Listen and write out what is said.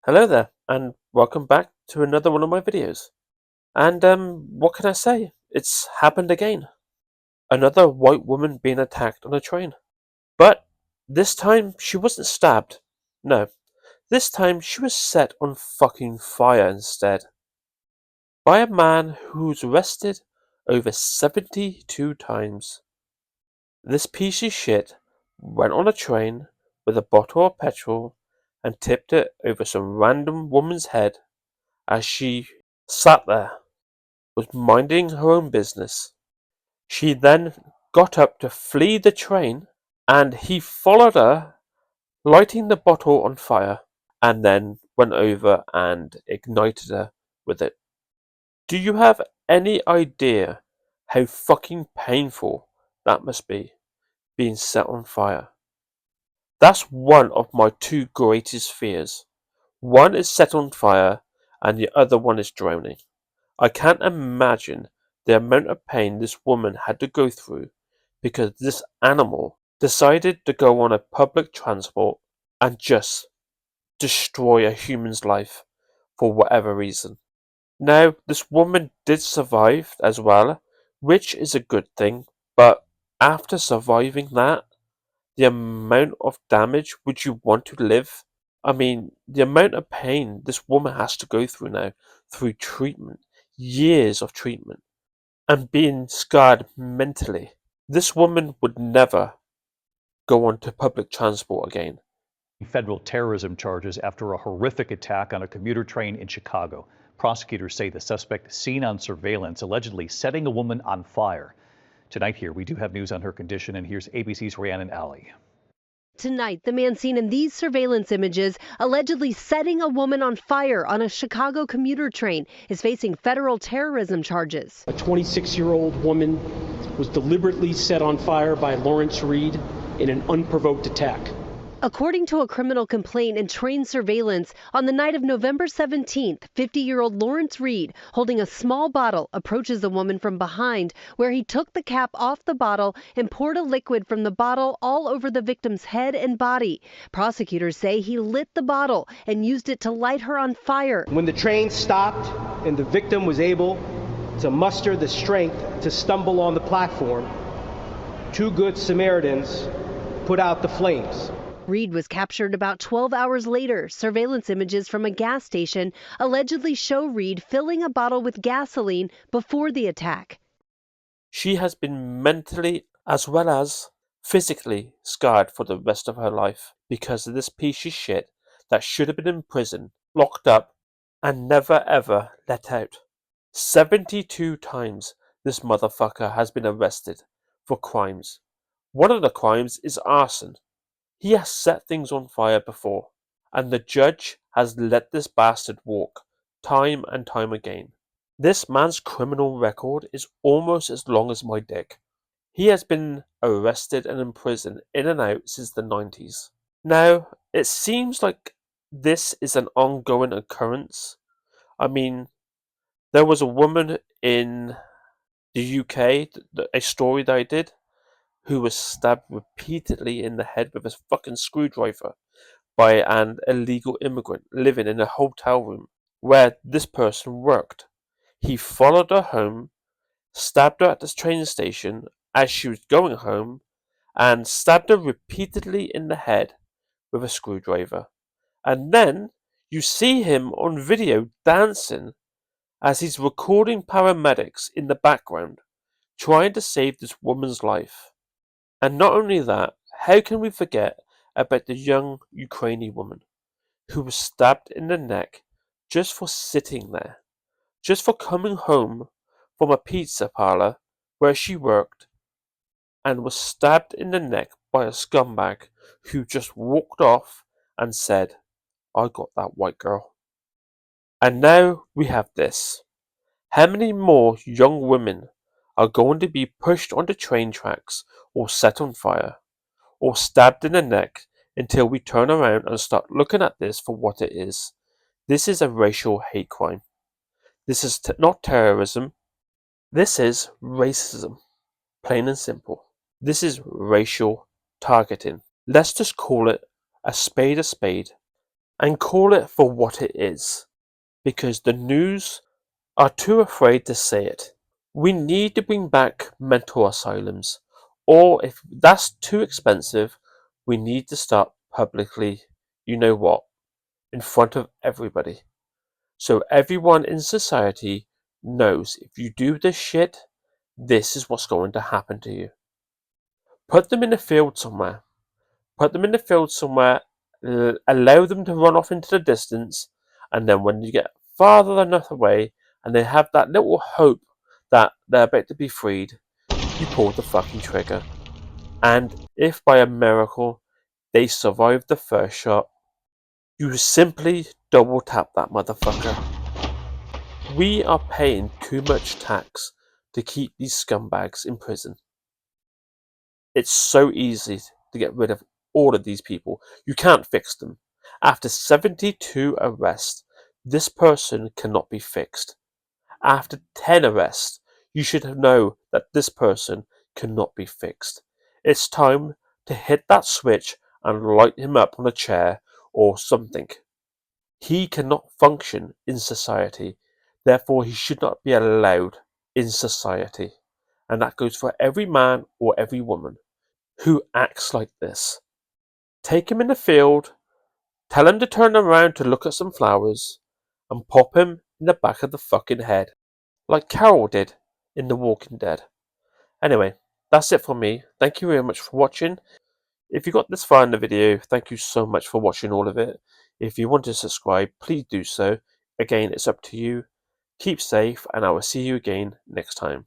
Hello there, and welcome back to another one of my videos. And what can I say? It's happened again. Another white woman being attacked on a train. But this time she wasn't stabbed. No, this time she was set on fucking fire instead. By a man who's arrested over 72 times. This piece of shit went on a train with a bottle of petrol and tipped it over some random woman's head as she sat there, was minding her own business. She then got up to flee the train, and he followed her, lighting the bottle on fire, and then went over and ignited her with it. Do you have any idea how fucking painful that must be, being set on fire? That's one of my two greatest fears. One is set on fire, and the other one is drowning. I can't imagine the amount of pain this woman had to go through because this animal decided to go on a public transport and just destroy a human's life for whatever reason. Now, this woman did survive as well, which is a good thing, but after surviving that, the amount of damage, would you want to live? I mean, the amount of pain this woman has to go through now, through treatment, years of treatment, and being scarred mentally. This woman would never go on to public transport again. Federal terrorism charges after a horrific attack on a commuter train in Chicago. Prosecutors say the suspect seen on surveillance allegedly setting a woman on fire. Tonight here, we do have news on her condition, and here's ABC's Rhiannon Alley. Tonight, the man seen in these surveillance images allegedly setting a woman on fire on a Chicago commuter train is facing federal terrorism charges. A 26-year-old woman was deliberately set on fire by Lawrence Reed in an unprovoked attack. According to a criminal complaint and train surveillance, on the night of November 17th, 50-year-old Lawrence Reed, holding a small bottle, approaches the woman from behind, where he took the cap off the bottle and poured a liquid from the bottle all over the victim's head and body. Prosecutors say he lit the bottle and used it to light her on fire. When the train stopped and the victim was able to muster the strength to stumble on the platform, two good Samaritans put out the flames. Reed was captured about 12 hours later. Surveillance images from a gas station allegedly show Reed filling a bottle with gasoline before the attack. She has been mentally as well as physically scarred for the rest of her life because of this piece of shit that should have been in prison, locked up, and never ever let out. 72 times this motherfucker has been arrested for crimes. One of the crimes is arson. He has set things on fire before, and the judge has let this bastard walk time and time again. This man's criminal record is almost as long as my dick. He has been arrested and imprisoned in and out since the 90s. Now, it seems like this is an ongoing occurrence. I mean, there was a woman in the UK, a story that I did, who was stabbed repeatedly in the head with a fucking screwdriver by an illegal immigrant living in a hotel room where this person worked. He followed her home, stabbed her at the train station as she was going home, and stabbed her repeatedly in the head with a screwdriver. And then you see him on video dancing as he's recording paramedics in the background, trying to save this woman's life. And not only that, how can we forget about the young Ukrainian woman who was stabbed in the neck just for sitting there, just for coming home from a pizza parlor where she worked, and was stabbed in the neck by a scumbag who just walked off and said, "I got that white girl." And now we have this. How many more young women are going to be pushed onto train tracks or set on fire or stabbed in the neck until we turn around and start looking at this for what it is? This is a racial hate crime. This is not terrorism. This is racism. Plain and simple. This is racial targeting. Let's just call it a spade and call it for what it is, because the news are too afraid to say it. We need to bring back mental asylums, or if that's too expensive, we need to start publicly, you know what, in front of everybody. So everyone in society knows if you do this shit, this is what's going to happen to you. Put them in a field somewhere. Put them in a field somewhere, allow them to run off into the distance, and then when you get farther enough away and they have that little hope that they're about to be freed, you pull the fucking trigger. And if by a miracle they survive the first shot, you simply double tap that motherfucker. We are paying too much tax to keep these scumbags in prison. It's so easy to get rid of all of these people. You can't fix them. After 72 arrests, this person cannot be fixed. After 10 arrests, you should know that this person cannot be fixed. It's time to hit that switch and light him up on a chair or something. He cannot function in society, therefore he should not be allowed in society. And that goes for every man or every woman who acts like this. Take him in the field, tell him to turn around to look at some flowers, and pop him in the back of the fucking head, like Carol did in The Walking Dead. Anyway, that's it for me. Thank you very much for watching. If you got this far in the video, thank you so much for watching all of it. If you want to subscribe, please do so. Again, it's up to you. Keep safe, and I will see you again next time.